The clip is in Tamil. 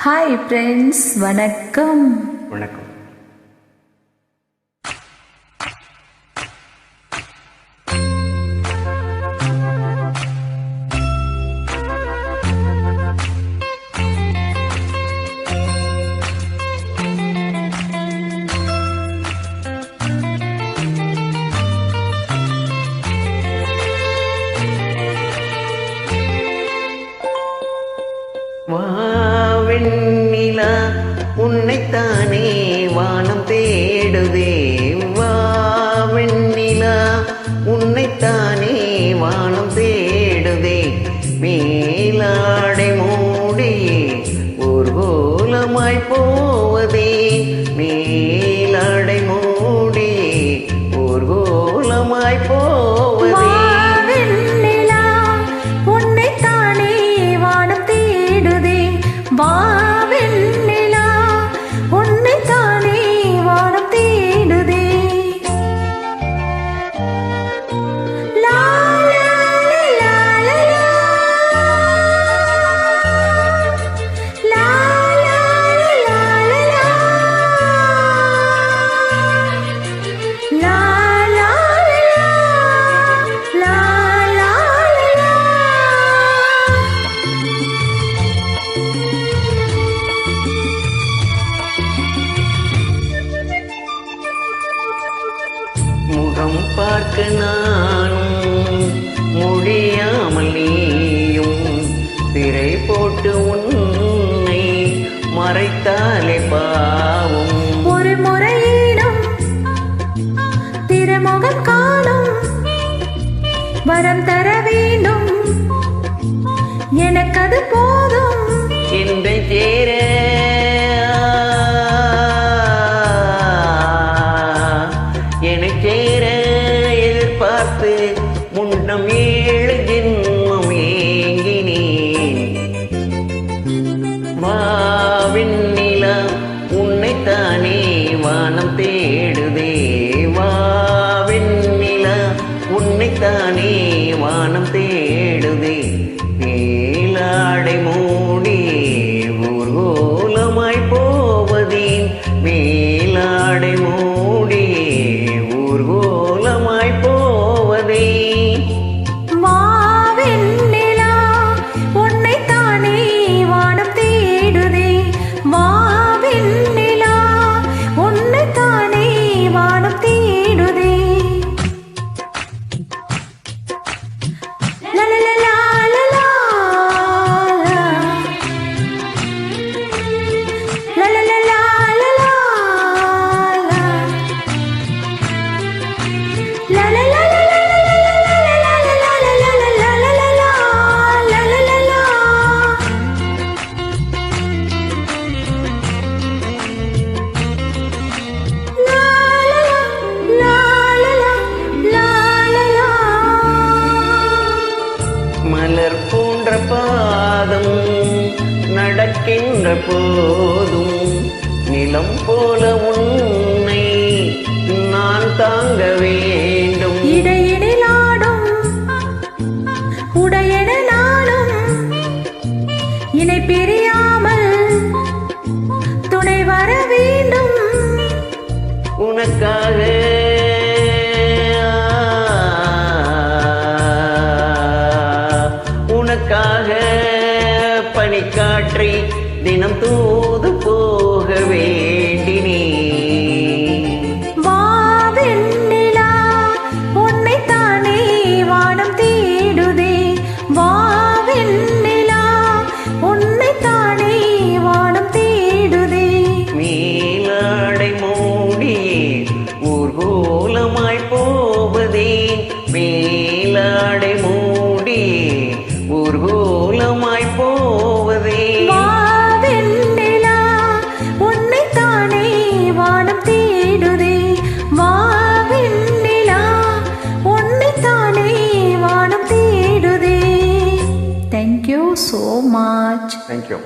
ஹாய் ஃப்ரெண்ட்ஸ், வணக்கம். வணக்கம். வாவெண்ணிலா உன்னைத்தானே வானம் தேடுதே. வாவெண்ணிலா உன்னைத்தானே வானம் தேடுதே. மேலாடை மூடி ஊர்கோலமாய் போவதே. மேலாடை மூடி ஊர்கோலமாய் போவதே. வாவெண்ணிலா உன்னைத்தானே வானம் தேடுதே. லா லா லா லா லா லா லா லா லா லா முகம் பார்க்க நானும் முடியாமல் நீயும் திரை போட்டு உன்னை மறைத்தாலே பாவம். ஒரு முறையிடும் திருமுகம் காணும் வரம் தர வேண்டும், எனக்கு அது போதும். என்னை சேர சேர எதிர்பார்த்து முன்னம் 7 ஜென்மம் ஏங்கினேன். வாவெண்ணிலா உன்னைத்தானே வானம் தேடுதே. வாவெண்ணிலா உன்னைத்தானே வானம் தேடுதே. மேலாடை மூடி ஊர்கோலமாய் போவதேன். மேலாடை மூடி ஊர்கோலமாய் போவதே. வாவெண்ணிலா உன்னைத்தானே வானம் தேடுதே. வாவெண்ணிலா உன்னைத்தானே வானம் தேடுதே. லலலலா லலா லலலலா மலர் போன்ற பாதம் நடக்கின்ற போதும் நிலம் போல உன்னை நான் தாங்க வேண்டும். இடையிலாடும் உடையன நாளும் இணை பிரியாமல் துணை வர வேண்டும். உனக்காக உனக்காக பனிக்காற்றை தினம் தூது போக வேண்டினே. வாவெண்ணிலா உன்னைத்தானே வானம் தேடுதே. வாவெண்ணிலா உன்னைத்தானே வானம் தேடுதே. மேலாடை மூடி ஊர்கோலமாய் போவதே. மேலாடை மூடி ஊர்கோலமாய் போவதே. வாவெண்ணிலா உன்னைத்தானே வானம் தேடுதே. வாவெண்ணிலா உன்னைத்தானே வானம் தேடுதே. Thank you so much. Thank you.